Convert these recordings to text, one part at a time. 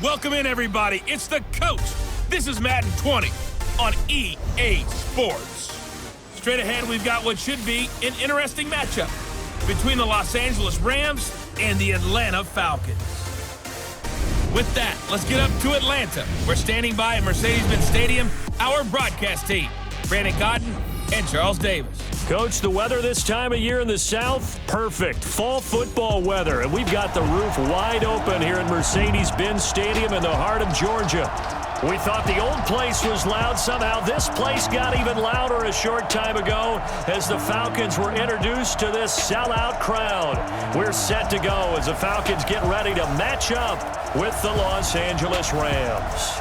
Welcome in, everybody. It's the coach. This is Madden 20 on EA Sports. Straight ahead, we've got what should be an interesting matchup between the Los Angeles Rams and the Atlanta Falcons. With that, let's get up to Atlanta. We're standing by at Mercedes-Benz Stadium, our broadcast team, Brandon Cotton and Charles Davis. Coach, the weather this time of year in the South, perfect. Fall football weather, and we've got the roof wide open here at Mercedes-Benz Stadium in the heart of Georgia. We thought the old place was loud. Somehow this place got even louder a short time ago as the Falcons were introduced to this sellout crowd. We're set to go as the Falcons get ready to match up with the Los Angeles Rams.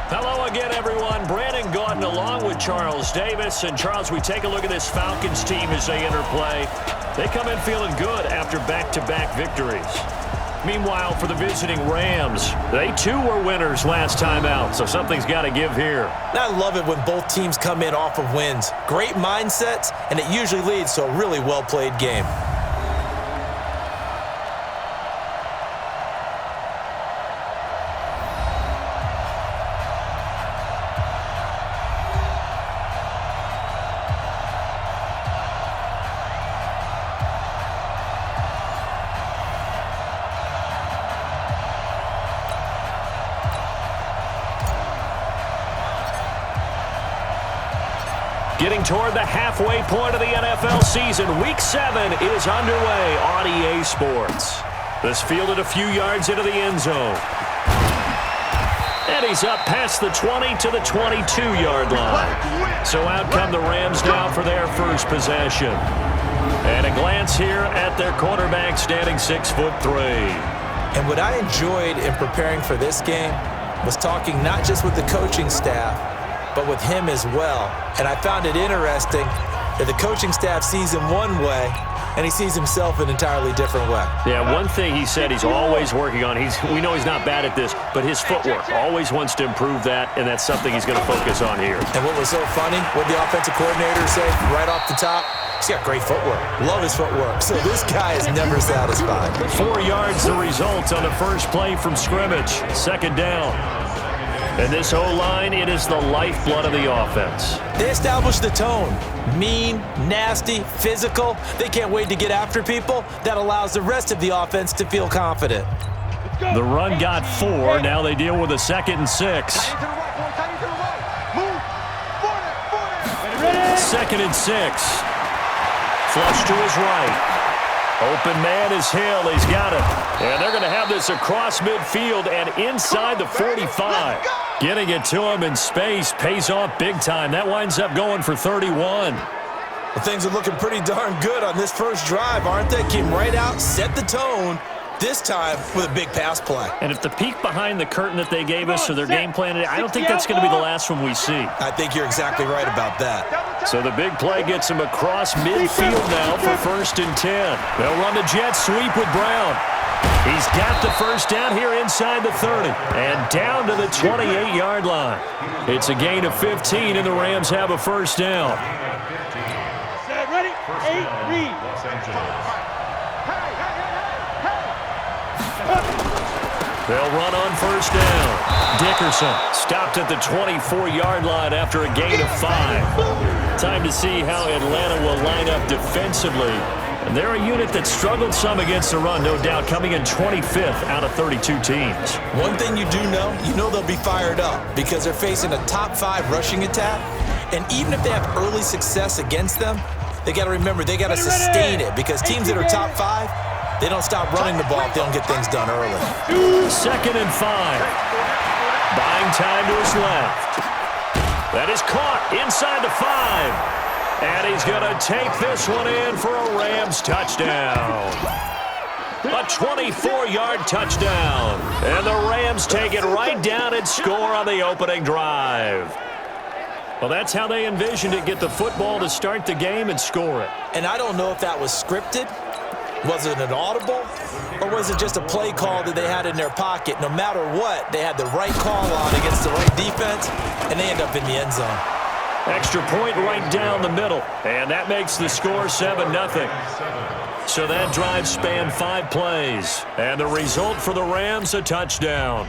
Hello again, everyone. Brandon Gordon along with Charles Davis. And, Charles, we take a look at this Falcons team as they interplay. They come in feeling good after back-to-back victories. Meanwhile, for the visiting Rams, they too were winners last time out, so something's got to give here. I love it when both teams come in off of wins. Great mindsets, and it usually leads to a really well-played game. Getting toward the halfway point of the NFL season, Week 7 is underway on EA Sports. This fielded a few yards into the end zone. And he's up past the 20 to the 22-yard line. So out come the Rams now for their first possession. And a glance here at their quarterback standing 6'3". And what I enjoyed in preparing for this game was talking not just with the coaching staff, but with him as well. And I found it interesting that the coaching staff sees him one way, and he sees himself an entirely different way. Yeah, one thing he said he's always working on, we know he's not bad at this, but his footwork, always wants to improve that, and that's something he's going to focus on here. And what was so funny, what the offensive coordinator said right off the top, he's got great footwork. Love his footwork. So this guy is never satisfied. 4 yards the result on the first play from scrimmage. Second down. And this O-line, it is the lifeblood of the offense. They established the tone. Mean, nasty, physical. They can't wait to get after people. That allows the rest of the offense to feel confident. The run got 4. Now they deal with a 2nd and 6. 2nd and 6. Flush to his right. Open man is Hill. He's got it. And they're going to have this across midfield and inside the 45. Getting it to him in space pays off big time. That winds up going for 31. Well, things are looking pretty darn good on this first drive, aren't they? Came right out, set the tone, this time with a big pass play. And if the peek behind the curtain that they gave us or their game plan, I don't think that's going to be the last one we see. I think you're exactly right about that. So the big play gets him across midfield now for 1st and 10. They'll run the jet sweep with Brown. He's got the first down here inside the 30 and down to the 28-yard line. It's a gain of 15, and the Rams have a first down. Ready? 8, read. They'll run on first down. Dickerson stopped at the 24-yard line after a gain of 5. Time to see how Atlanta will line up defensively. And they're a unit that struggled some against the run, no doubt, coming in 25th out of 32 teams. One thing you do know, they'll be fired up because they're facing a top 5 rushing attack. And even if they have early success against them, they got to remember they got to sustain it because teams that are top 5, they don't stop running the ball if they don't get things done early. 2nd and 5. Buying time to his left. That is caught inside the 5. And he's going to take this one in for a Rams touchdown. A 24-yard touchdown. And the Rams take it right down and score on the opening drive. Well, that's how they envisioned it, get the football to start the game and score it. And I don't know if that was scripted. Was it an audible? Or was it just a play call that they had in their pocket? No matter what, they had the right call on against the right defense, and they end up in the end zone. Extra point right down the middle. And that makes the score 7-0. So that drive spanned 5 plays. And the result for the Rams, a touchdown.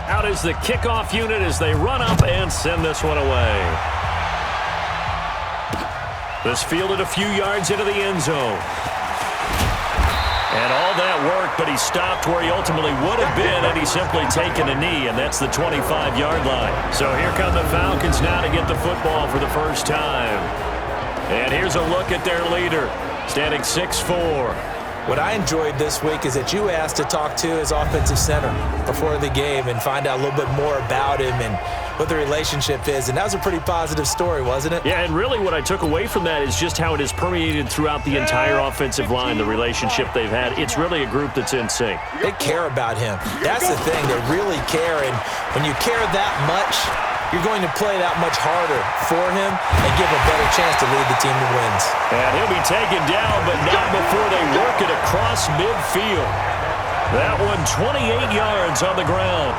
Out is the kickoff unit as they run up and send this one away. This fielded a few yards into the end zone. And all that work, but he stopped where he ultimately would have been had he simply taken a knee, and that's the 25-yard line. So here come the Falcons now to get the football for the first time. And here's a look at their leader, standing 6'4". What I enjoyed this week is that you asked to talk to his offensive center before the game and find out a little bit more about him and what the relationship is. And that was a pretty positive story, wasn't it? Yeah, and really what I took away from that is just how it has permeated throughout the entire offensive line, the relationship they've had. It's really a group that's in sync. They care about him. That's the thing. They really care. And when you care that much, you're going to play that much harder for him and give a better chance to lead the team to wins. And he'll be taken down, but not before they work it across midfield. That one 28 yards on the ground.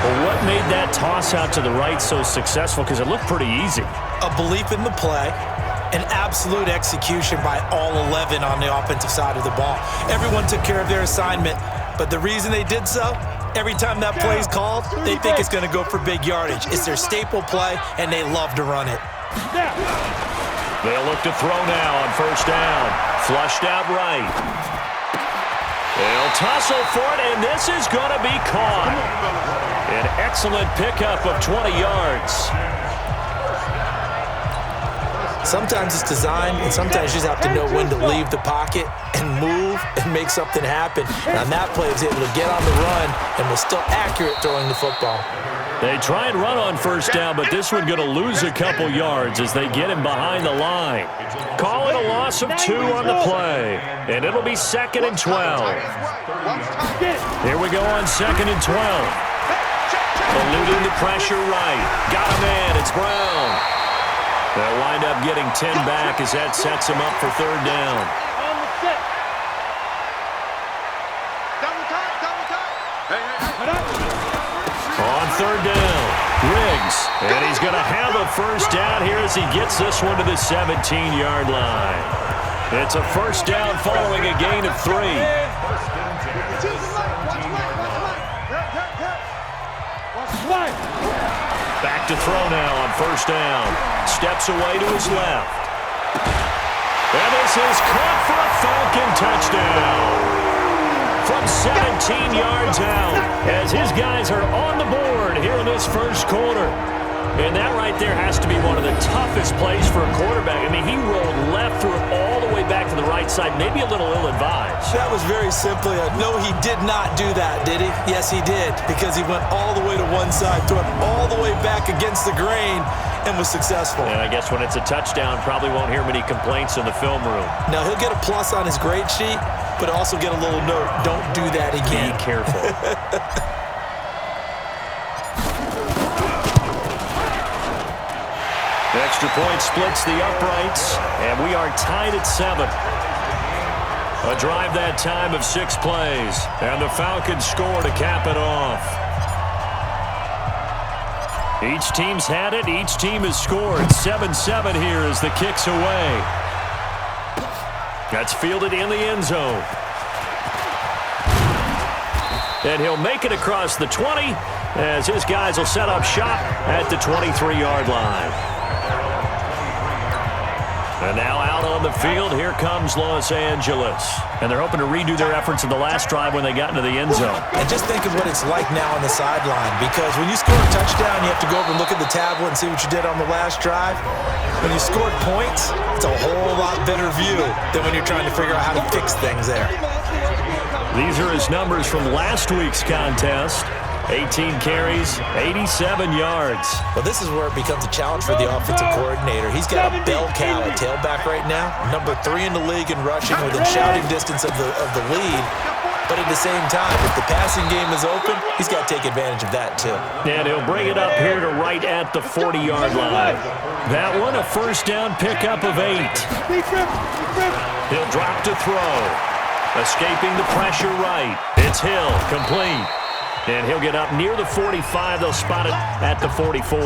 Well, what made that toss out to the right so successful? Because it looked pretty easy. A belief in the play, an absolute execution by all 11 on the offensive side of the ball. Everyone took care of their assignment, but the reason they did so, every time that play is called, they think it's going to go for big yardage. It's their staple play, and they love to run it. They'll look to throw now on first down. Flushed out right. They'll tussle for it, and this is going to be caught. An excellent pickup of 20 yards. Sometimes it's designed, and sometimes you just have to know when to leave the pocket and move and make something happen. And on that play, he was able to get on the run and was still accurate throwing the football. They try and run on first down, but this one going to lose a couple yards as they get him behind the line. Call it a loss of 2 on the play, and it'll be 2nd and 12. Here we go on 2nd and 12. Eluding the pressure right. Got a man. It's Brown. They'll wind up getting 10 back as that sets him up for 3rd down. On 3rd down, Riggs. And he's going to have a first down here as he gets this one to the 17-yard line. It's a first down following a gain of 3. Back to throw now on first down. Steps away to his left. And this is caught for a Falcon touchdown. From 17 yards out as his guys are on the board here in this first quarter. And that right there has to be one of the toughest plays for a quarterback. I mean, he rolled left, threw it all the way back to the right side, maybe a little ill-advised. That was very simply a no, he did not do that, did he? Yes, he did, because he went all the way to one side, threw it all the way back against the grain, and was successful. And I guess when it's a touchdown, probably won't hear many complaints in the film room. Now, he'll get a plus on his grade sheet, but also get a little note, don't do that again. Be careful. The extra point splits the uprights, and we are tied at 7. A drive that time of 6 plays, and the Falcons score to cap it off. Each team's had it. Each team has scored. 7-7 here as the kick's away. That's fielded in the end zone. And he'll make it across the 20 as his guys will set up shop at the 23-yard line. And now out on the field, here comes Los Angeles. And they're hoping to redo their efforts in the last drive when they got into the end zone. And just think of what it's like now on the sideline, because when you score a touchdown, you have to go over and look at the tablet and see what you did on the last drive. When you scored points, it's a whole lot better view than when you're trying to figure out how to fix things there. These are his numbers from last week's contest. 18 carries, 87 yards. Well, this is where it becomes a challenge for the offensive coordinator. He's got a bell cow at tailback right now, number 3 in the league in rushing within shouting distance of the lead. But at the same time, if the passing game is open, he's got to take advantage of that too. And he'll bring it up here to right at the 40-yard line. That one, a first down pickup of 8. He'll drop to throw. Escaping the pressure right. It's Hill, complete. And he'll get up near the 45. They'll spot it at the 44.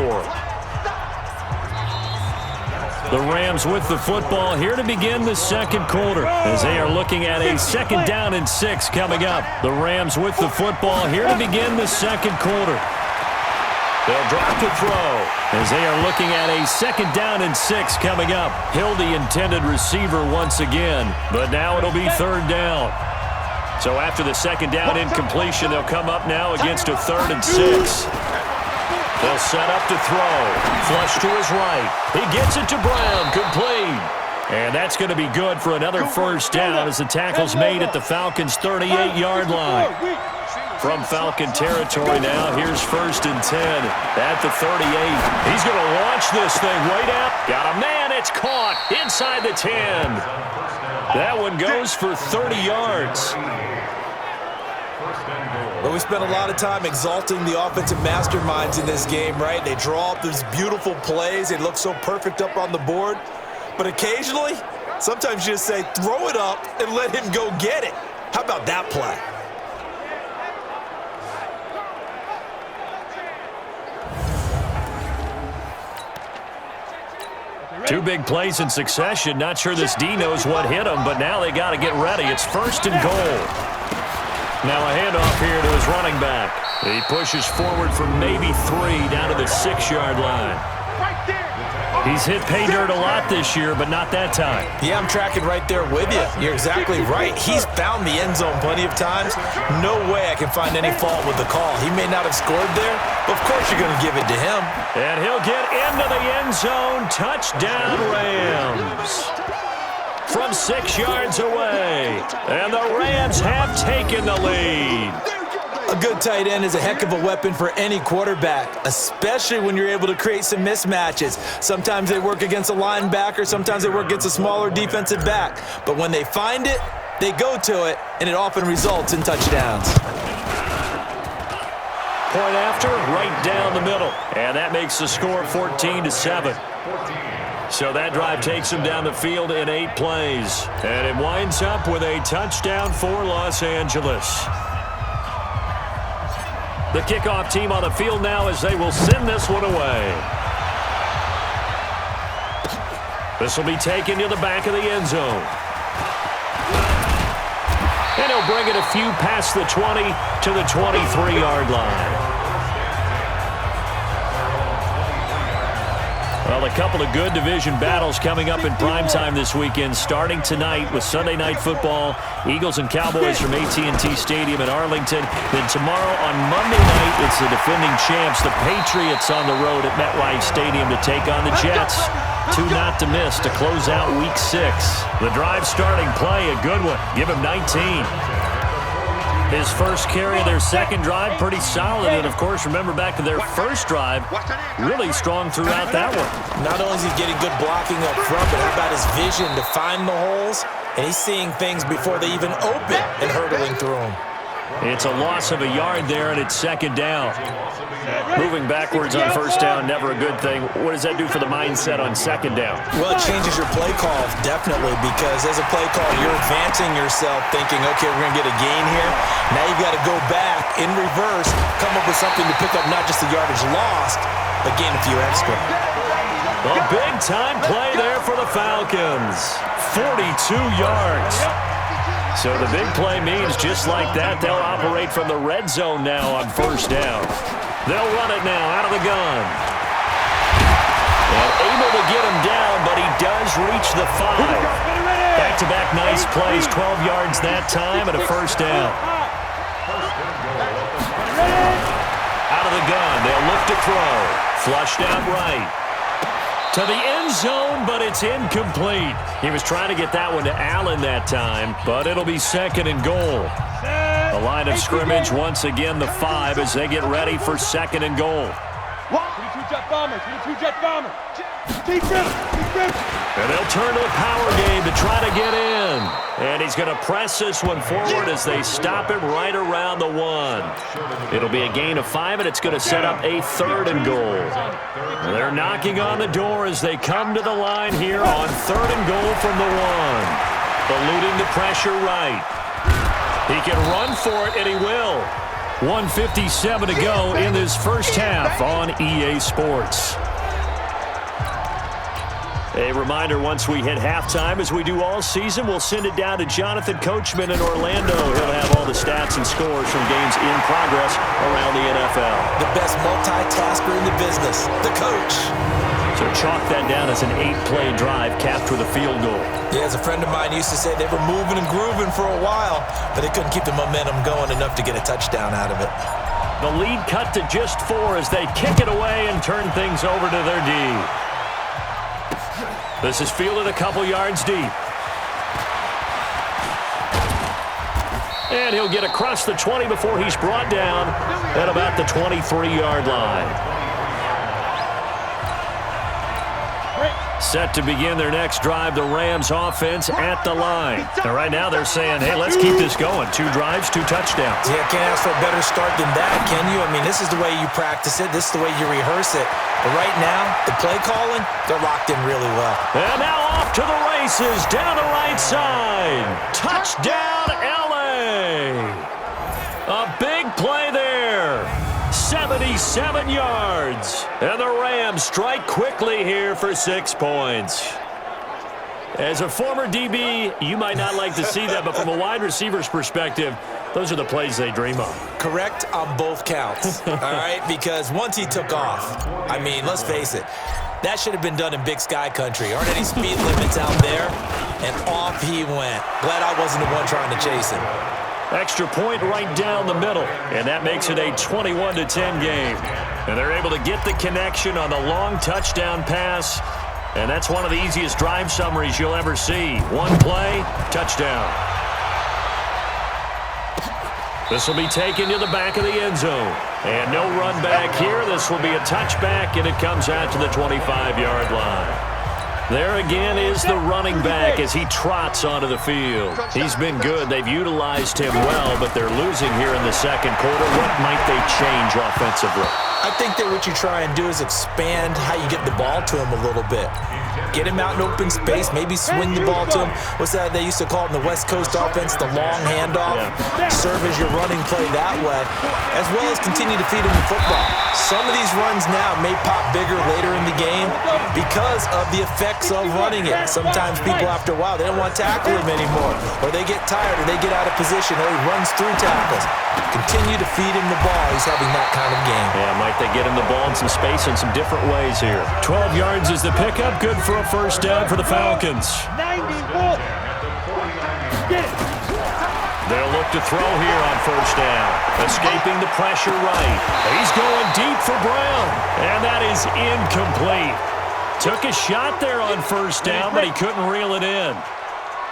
The Rams with the football here to begin the second quarter as they are looking at a 2nd down and 6 coming up. The Rams with the football here to begin the second quarter. They'll drop to throw as they are looking at a 2nd down and 6 coming up. Hill, the intended receiver once again, but now it'll be 3rd down. So after the 2nd down incompletion, they'll come up now against a 3rd and 6. They'll set up to throw. Flush to his right. He gets it to Brown. Complete. And that's going to be good for another 1st down as the tackle's made at the Falcons' 38-yard line. From Falcon territory now, here's 1st and 10 at the 38. He's going to launch this thing right out. Got a man. It's caught inside the 10. That one goes for 30 yards. Well, we spent a lot of time exalting the offensive masterminds in this game, right? They draw up these beautiful plays. They look so perfect up on the board. But occasionally, sometimes you just say, throw it up and let him go get it. How about that play? Two big plays in succession. Not sure this D knows what hit him, but now they got to get ready. It's 1st and goal. Now a handoff here to his running back. He pushes forward for maybe 3 down to the 6-yard line. He's hit pay dirt a lot this year, but not that time. Yeah, I'm tracking right there with you. You're exactly right. He's found the end zone plenty of times. No way I can find any fault with the call. He may not have scored there, but of course you're going to give it to him. And he'll get into the end zone. Touchdown, Rams. From 6 yards away. And the Rams have taken the lead. A good tight end is a heck of a weapon for any quarterback, especially when you're able to create some mismatches. Sometimes they work against a linebacker, sometimes they work against a smaller defensive back. But when they find it, they go to it, and it often results in touchdowns. Point after, right down the middle. And that makes the score 14-7. So that drive takes them down the field in 8 plays. And it winds up with a touchdown for Los Angeles. The kickoff team on the field now as they will send this one away. This will be taken to the back of the end zone. And he'll bring it a few past the 20 to the 23-yard line. Well, a couple of good division battles coming up in primetime this weekend, starting tonight with Sunday Night Football, Eagles and Cowboys from AT&T Stadium in Arlington. Then tomorrow on Monday night, it's the defending champs, the Patriots, on the road at MetLife Stadium to take on the Jets. 2 not to miss to close out Week 6. The drive starting play, a good one. Give him 19. His first carry of their second drive, pretty solid. And, of course, remember back to their first drive, really strong throughout that one. Not only is he getting good blocking up front, but how about his vision to find the holes? And he's seeing things before they even open and hurdling through them. It's a loss of a yard there, and it's 2nd down. Moving backwards on 1st down, never a good thing. What does that do for the mindset on 2nd down? Well, it changes your play call, definitely, because as a play call, you're advancing yourself thinking, okay, we're going to get a gain here. Now you've got to go back in reverse, come up with something to pick up not just the yardage lost, but gain a few extra. A big-time play there for the Falcons. 42 yards. So the big play means just like that, they'll operate from the red zone now on 1st down. They'll run it now out of the gun. And able to get him down, but he does reach the 5. Back-to-back nice plays, 12 yards that time, and a 1st down. Out of the gun, they'll look to throw. Flushed out right. To the end zone, but it's incomplete. He was trying to get that one to Allen that time, but it'll be 2nd and goal. The line of scrimmage, once again, the 5 as they get ready for 2nd and goal. 22 jet bomber, 22 jet bomber. And they'll turn to the power game to try to get in. And he's going to press this one forward as they stop him right around the 1. It'll be a gain of 5, and it's going to set up a 3rd and goal. They're knocking on the door as they come to the line here on 3rd and goal from the 1. Eluding the pressure right. He can run for it, and he will. 1:57 to go in this first half on EA Sports. A reminder, once we hit halftime, as we do all season, we'll send it down to Jonathan Coachman in Orlando. He'll have all the stats and scores from games in progress around the NFL. The best multitasker in the business, the coach. So chalk that down as an 8-play drive capped with a field goal. Yeah, as a friend of mine used to say, they were moving and grooving for a while, but they couldn't keep the momentum going enough to get a touchdown out of it. The lead cut to just 4 as they kick it away and turn things over to their D. This is fielded a couple yards deep. And he'll get across the 20 before he's brought down at about the 23-yard line. Set to begin their next drive, the Rams offense at the line. And right now they're saying, hey, let's keep this going. 2 drives, 2 touchdowns. Yeah, can't ask for a better start than that, can you? I mean, this is the way you practice it. This is the way you rehearse it. But right now, the play calling, they're locked in really well. And now off to the races, down the right side. Touchdown, L.A. A big play there. 77 yards. And the Rams strike quickly here for 6 points. As a former DB, you might not like to see that, but from a wide receiver's perspective, those are the plays they dream of. Correct on both counts, all right? Because once he took off, I mean, let's face it, that should have been done in Big Sky Country. Aren't any speed limits out there? And off he went. Glad I wasn't the one trying to chase him. Extra point right down the middle, and that makes it a 21-10 game. And they're able to get the connection on the long touchdown pass, and that's one of the easiest drive summaries you'll ever see. 1 play, touchdown. This will be taken to the back of the end zone. And no run back here. This will be a touchback, and it comes out to the 25-yard line. There again is the running back as he trots onto the field. He's been good. They've utilized him well, but they're losing here in the second quarter. What might they change offensively? I think that what you try and do is expand how you get the ball to him a little bit. Get him out in open space, maybe swing the ball to him. What's that they used to call it in the West Coast offense, the long handoff? Yeah. Serve as your running play that way, as well as continue to feed him the football. Some of these runs now may pop bigger later in the game because of the effects of running it. Sometimes people, after a while, they don't want to tackle him anymore, or they get tired, or they get out of position, or he runs through tackles. Continue to feed him the ball. He's having that kind of game. Yeah, might they get him the ball in some space in some different ways here. 12 yards is the pickup. Good for a first down for the Falcons. They'll look to throw here on first down. Escaping the pressure right. He's going deep for Brown. And that is incomplete. Took a shot there on first down, but he couldn't reel it in.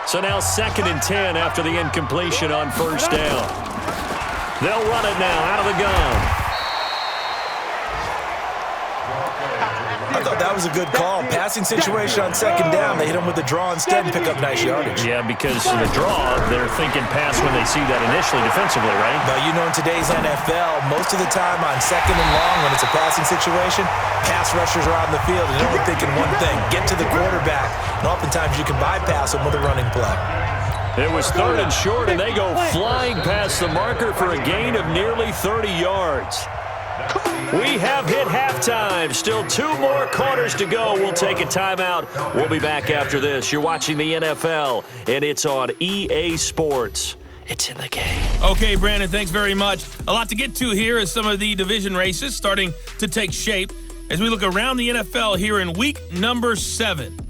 So now 2nd and 10 after the incompletion on first down. They'll run it now out of the gun. I thought that was a good call. Passing situation on 2nd down. They hit him with the draw instead and pick up nice yardage. Yeah, because the draw, they're thinking pass when they see that initially defensively, right? But you know, in today's NFL, most of the time on 2nd and long, when it's a passing situation, pass rushers are on the field and they're only thinking one thing, get to the quarterback. And oftentimes you can bypass them with a running play. It was 3rd and short, and they go flying past the marker for a gain of nearly 30 yards. We have hit halftime. Still 2 more quarters to go. We'll take a timeout. We'll be back after this. You're watching the NFL, and it's on EA Sports. It's in the game. Okay, Brandon, thanks very much. A lot to get to here as some of the division races starting to take shape as we look around the NFL here in week number 7.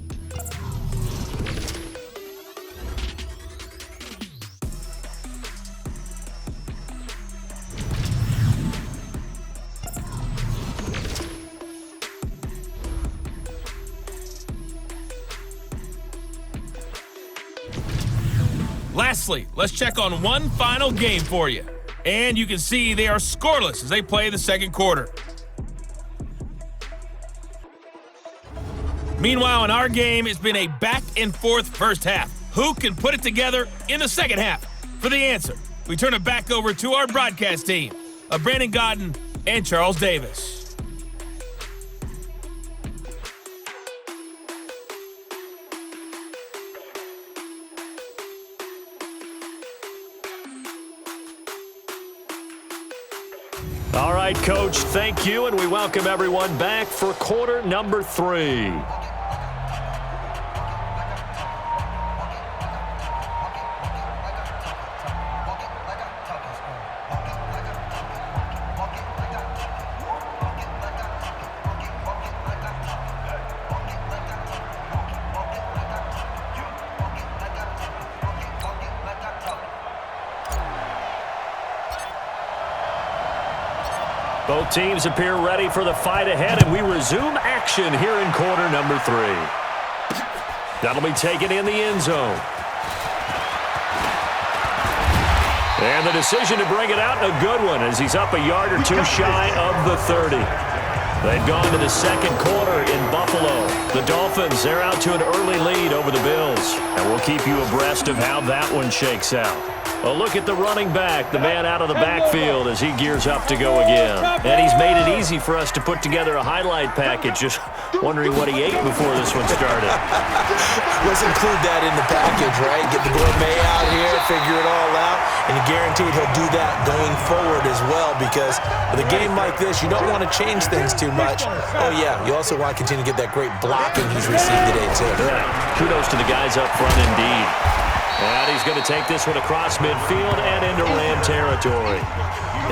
Lastly, let's check on one final game for you. And you can see they are scoreless as they play the second quarter. Meanwhile, in our game, it's been a back-and-forth first half. Who can put it together in the second half? For the answer, we turn it back over to our broadcast team of Brandon Godden and Charles Davis. All right, Coach, thank you, and we welcome everyone back for quarter number 3. Both teams appear ready for the fight ahead, and we resume action here in quarter number 3. That'll be taken in the end zone. And the decision to bring it out, a good one, as he's up a yard or two shy of the 30. They've gone to the second quarter in Buffalo. The Dolphins, they're out to an early lead over the Bills. And we'll keep you abreast of how that one shakes out. A look at the running back, the man out of the backfield as he gears up to go again. And he's made it easy for us to put together a highlight package. Just wondering what he ate before this one started. Let's include that in the package, right? Get the gourmet out here, figure it all out, and guaranteed he'll do that going forward as well, because with a game like this, you don't want to change things too much. Oh, yeah, you also want to continue to get that great blocking he's received today, too. Yeah. Kudos to the guys up front indeed. And he's going to take this one across midfield and into Ram territory.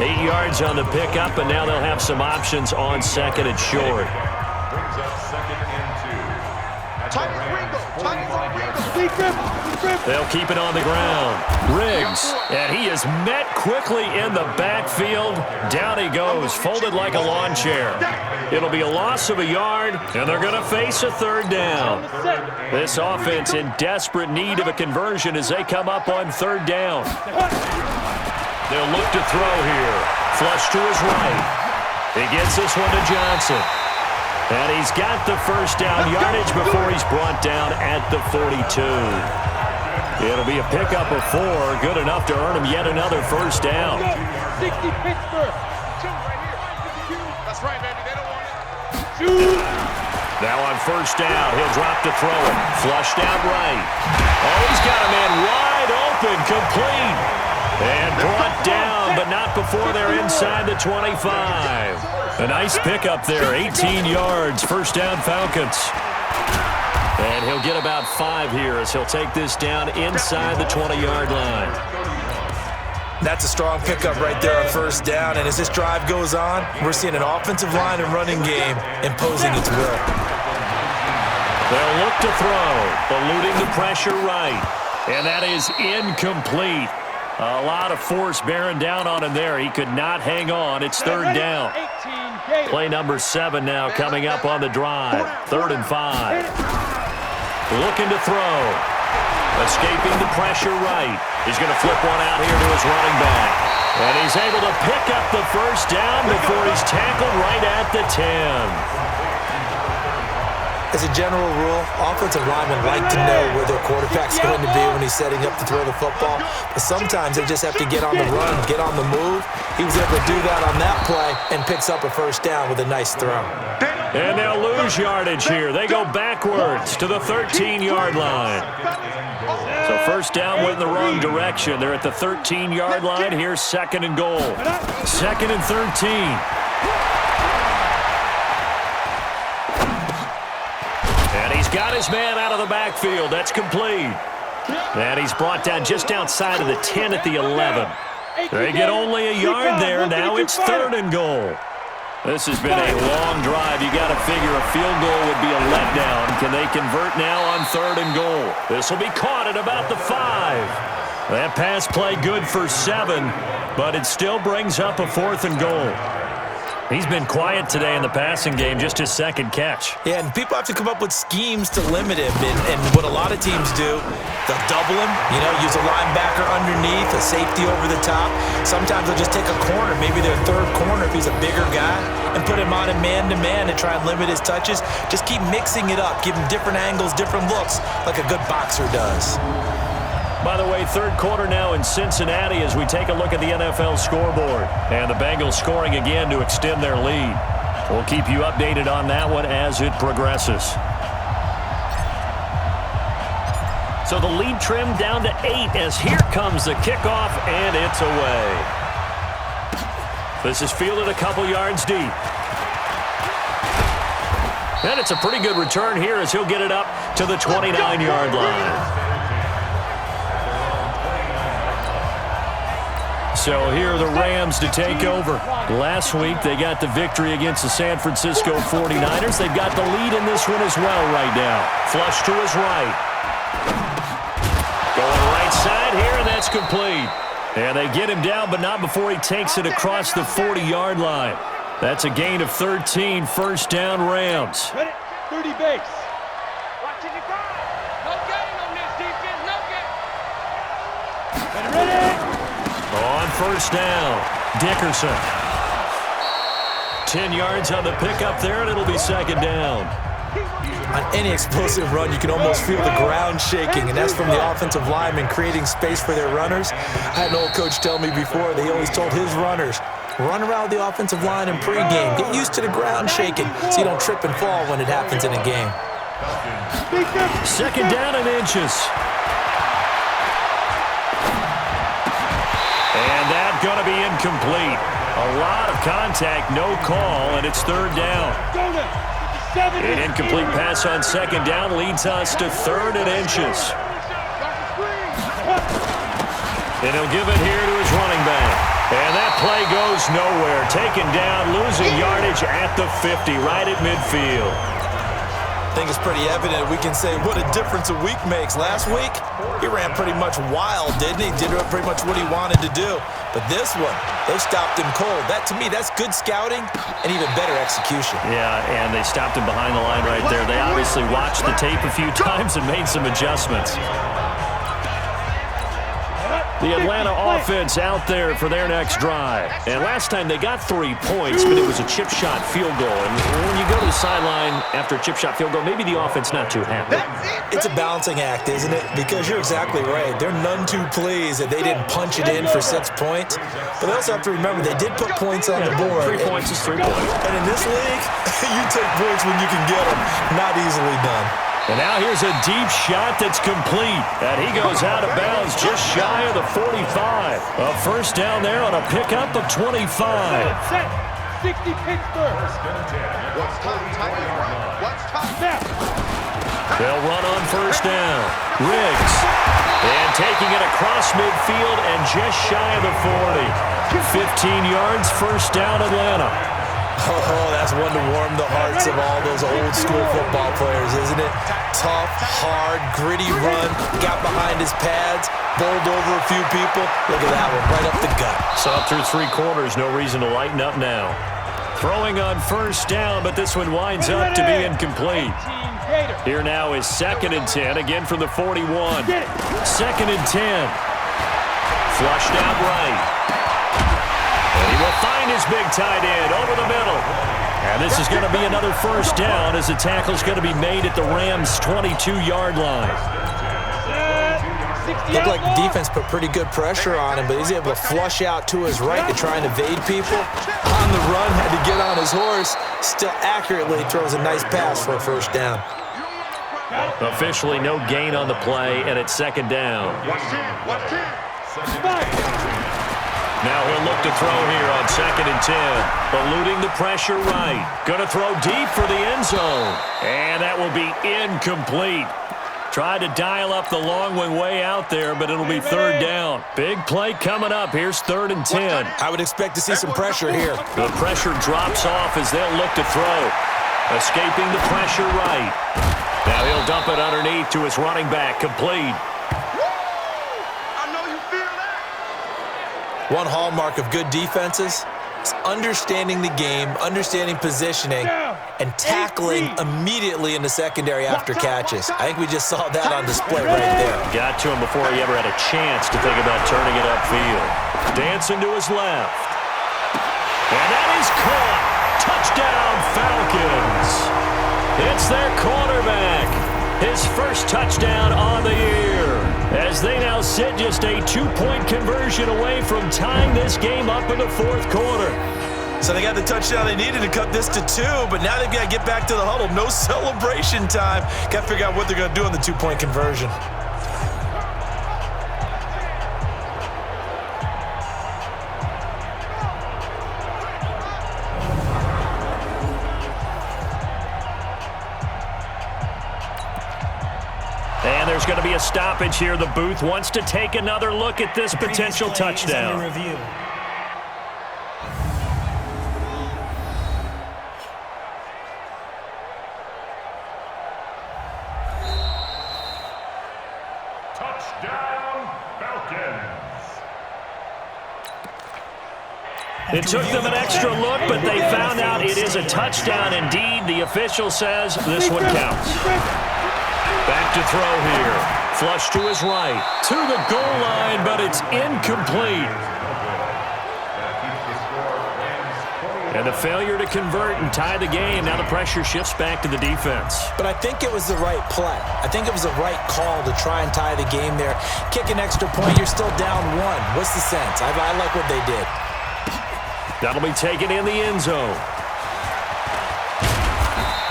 8 yards on the pickup, and now they'll have some options on second and short. Brings up second and 2. They'll keep it on the ground. Riggs, and he is met quickly in the backfield. Down he goes, folded like a lawn chair. It'll be a loss of a yard, and they're going to face a third down. This offense in desperate need of a conversion as they come up on third down. They'll look to throw here. Flush to his right. He gets this one to Johnson. And he's got the first down yardage before he's brought down at the 42. It'll be a pickup of 4, good enough to earn him yet another first down. 60 Pittsburgh. 2 right here. That's right, baby. They don't want it. Shoot. Now on first down, he'll drop to throw it. Flushed out right. Oh, he's got a man wide open, complete. And brought down, but not before they're inside the 25. A nice pickup there, 18 yards, first down Falcons. And he'll get about 5 here as he'll take this down inside the 20-yard line. That's a strong pickup right there on first down, and as this drive goes on, we're seeing an offensive line and running game imposing its will. They'll look to throw, eluding the pressure right, and that is incomplete. A lot of force bearing down on him there. He could not hang on. It's third down. Play number 7 now coming up on the drive. 3rd and 5. Looking to throw. Escaping the pressure right. He's going to flip one out here to his running back. And he's able to pick up the first down before he's tackled right at the 10. As a general rule, offensive linemen like to know where their quarterback's going to be when he's setting up to throw the football. But sometimes they just have to get on the run, get on the move. He was able to do that on that play and picks up a first down with a nice throw. And they'll lose yardage here. They go backwards to the 13-yard line. So first down went in the wrong direction. They're at the 13-yard line. Here's 2nd and goal. 2nd and 13. And he's got his man out of the backfield. That's complete. And he's brought down just outside of the 10 at the 11. They get only a yard there. Now it's 3rd and goal. This has been a long drive. You got to figure a field goal would be a letdown. Can they convert now on 3rd and goal? This will be caught at about the 5. That pass play good for 7, but it still brings up a 4th and goal. He's been quiet today in the passing game, just his 2nd catch. Yeah, and people have to come up with schemes to limit him. And what a lot of teams do, they'll double him, use a linebacker underneath, a safety over the top. Sometimes they'll just take a corner, maybe their 3rd corner if he's a bigger guy, and put him on a man-to-man and try and limit his touches. Just keep mixing it up, give him different angles, different looks, like a good boxer does. By the way, 3rd quarter now in Cincinnati as we take a look at the NFL scoreboard. And the Bengals scoring again to extend their lead. We'll keep you updated on that one as it progresses. So the lead trimmed down to 8 as here comes the kickoff, and it's away. This is fielded a couple yards deep. And it's a pretty good return here as he'll get it up to the 29-yard line. So here are the Rams to take over. Last week, they got the victory against the San Francisco 49ers. They've got the lead in this one as well right now. Flush to his right. Going right side here, and that's complete. And they get him down, but not before he takes it across the 40-yard line. That's a gain of 13, first down Rams. 30 base. Watching the guard. No gain on this defense, no gain. Ready. On first down, Dickerson. 10 yards on the pickup there, and it'll be second down. On any explosive run, you can almost feel the ground shaking, and that's from the offensive linemen creating space for their runners. I had an old coach tell me before, they always told his runners, run around the offensive line in pregame. Get used to the ground shaking so you don't trip and fall when it happens in a game. Second down and inches. And that's going to be incomplete. A lot of contact, no call, and it's third down. An incomplete pass on second down leads us to third and inches. And he'll give it here to his running back. And that play goes nowhere. Taken down, losing yardage at the 50, right at midfield. I think it's pretty evident. We can say what a difference a week makes. Last week, he ran pretty much wild, didn't he? Did pretty much what he wanted to do. But this one, they stopped him cold. That, to me, that's good scouting and even better execution. Yeah, and they stopped him behind the line right there. They obviously watched the tape a few times and made some adjustments. The Atlanta offense out there for their next drive. And last time they got 3 points, but it was a chip shot field goal. And when you go to the sideline after a chip shot field goal, maybe the offense not too happy. It's a balancing act, isn't it? Because you're exactly right. They're none too pleased that they didn't punch it in for 6 points. But they also have to remember they did put points on the board. 3 points is 3 points. And in this league, you take points when you can get them. Not easily done. And now here's a deep shot that's complete. And he goes out of bounds just shy of the 45. A first down there on a pickup of 25. 60 Pittsburgh. What's top? What's top? They'll run on first down. Riggs. And taking it across midfield and just shy of the 40. 15 yards, first down Atlanta. Oh, that's one to warm the hearts of all those old school football players, isn't it? Tough, hard, gritty run, got behind his pads, bowled over a few people. Look at that one, right up the gut. So up through 3 quarters, no reason to lighten up now. Throwing on first down, but this one winds up to be incomplete. Here now is 2nd and 10, again from the 41. 2nd and 10. Flushed out right. And he will find his big tight end over the middle. And this is going to be another first down as the tackle's going to be made at the Rams' 22-yard line. Looked like the defense put pretty good pressure on him, but he's able to flush out to his right to try and evade people. On the run, had to get on his horse. Still accurately throws a nice pass for a first down. Officially no gain on the play, and it's second down. Now he'll look to throw here on 2nd and 10. Eluding the pressure right. Going to throw deep for the end zone. And that will be incomplete. Tried to dial up the long one way out there, but it'll be third down. Big play coming up. Here's 3rd and 10. I would expect to see some pressure here. The pressure drops off as they'll look to throw. Escaping the pressure right. Now he'll dump it underneath to his running back. Complete. One hallmark of good defenses is understanding the game, understanding positioning, and tackling immediately in the secondary after catches. I think we just saw that on display right there. Got to him before he ever had a chance to think about turning it upfield. Dancing to his left. And that is caught. Touchdown, Falcons. It's their quarterback. His first touchdown on the year. As they now sit just a 2-point conversion away from tying this game up in the 4th quarter. So they got the touchdown they needed to cut this to 2, but now they've got to get back to the huddle. No celebration time. Got to figure out what they're going to do on the 2-point conversion. there's going to be a stoppage here. The booth wants to take another look at this potential touchdown. Touchdown, Falcons. It took them an extra look, but they found out it is a touchdown indeed. The official says this one counts. Back to throw here. Flush to his right. To the goal line, but it's incomplete. And a failure to convert and tie the game. Now the pressure shifts back to the defense. But I think it was the right play. I think it was the right call to try and tie the game there. Kick an extra point, you're still down one. What's the sense? I like what they did. That'll be taken in the end zone.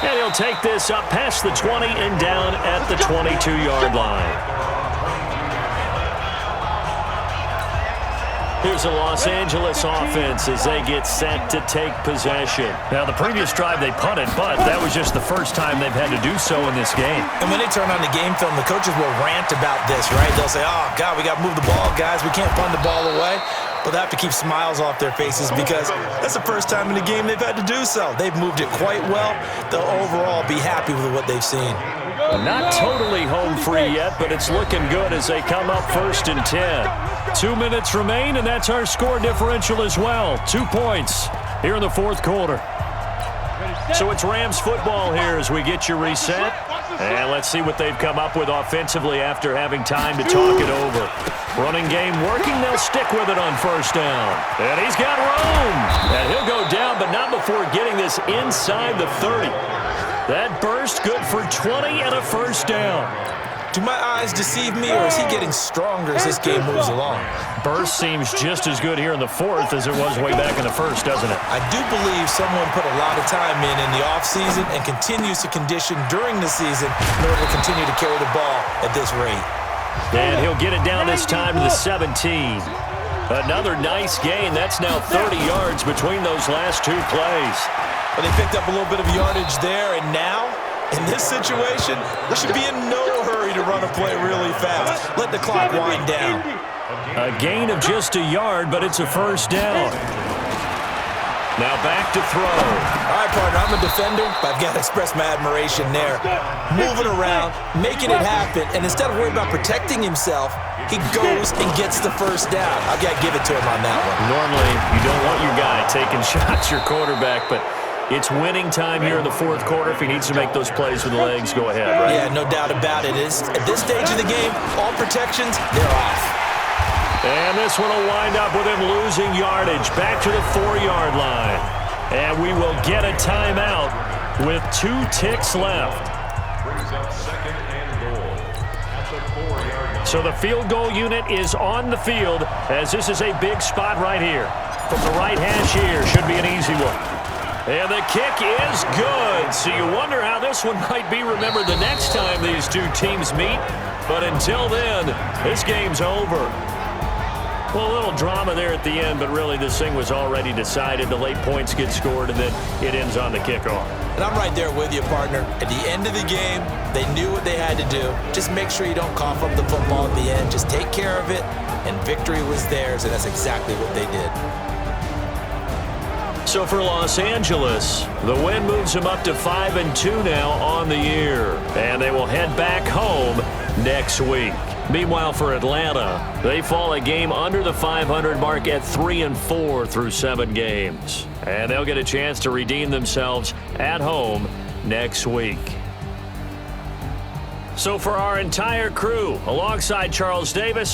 And he'll take this up past the 20 and down at the 22-yard line. Here's a Los Angeles offense as they get set to take possession. Now, the previous drive they punted, but that was just the first time they've had to do so in this game. And when they turn on the game film, the coaches will rant about this, right? They'll say, oh, God, we got to move the ball, guys. We can't punt the ball away. But they have to keep smiles off their faces because that's the first time in the game they've had to do so. They've moved it quite well. They'll overall be happy with what they've seen. Not totally home free yet, but it's looking good as they come up 1st and 10. 2 minutes remain, and that's our score differential as well. 2 points here in the fourth quarter. So it's Rams football here as we get you reset. And let's see what they've come up with offensively after having time to talk it over. Running game working. They'll stick with it on 1st down. And he's got room. And he'll go down, but not before getting this inside the 30. That burst good for 20 and a 1st down. Do my eyes deceive me, or is he getting stronger as this game moves along? Burst seems just as good here in the 4th as it was way back in the 1st, doesn't it? I do believe someone put a lot of time in the offseason and continues to condition during the season in order to continue to carry the ball at this rate. And he'll get it down this time to the 17. Another nice gain. That's now 30 yards between those last 2 plays. But they picked up a little bit of yardage there, and now, in this situation, they should be in no hurry to run a play really fast. Let the clock wind down. A gain of just a yard, but it's a 1st down. Now back to throw. All right, partner, I'm a defender, but I've got to express my admiration there. Moving around, making it happen, and instead of worrying about protecting himself, he goes and gets the 1st down. I've got to give it to him on that one. Normally, you don't want your guy taking shots, your quarterback, but it's winning time here in the 4th quarter. If he needs to make those plays with the legs, go ahead, right? Yeah, no doubt about it. At this stage of the game, all protections, they're off. And this one will wind up with him losing yardage back to the 4-yard line. And we will get a timeout with 2 ticks left. Brings up 2nd and goal at the 4-yard line. So the field goal unit is on the field as this is a big spot right here. From the right hash here, should be an easy one. And the kick is good. So you wonder how this one might be remembered the next time these 2 teams meet. But until then, this game's over. Well, a little drama there at the end, but really this thing was already decided. The late points get scored, and then it ends on the kickoff. And I'm right there with you, partner. At the end of the game, they knew what they had to do. Just make sure you don't cough up the football at the end. Just take care of it, and victory was theirs, and that's exactly what they did. So for Los Angeles, the win moves them up to 5-2 now on the year. And they will head back home next week. Meanwhile, for Atlanta, they fall a game under the 500 mark at 3-4 through 7 games. And they'll get a chance to redeem themselves at home next week. So for our entire crew, alongside Charles Davis,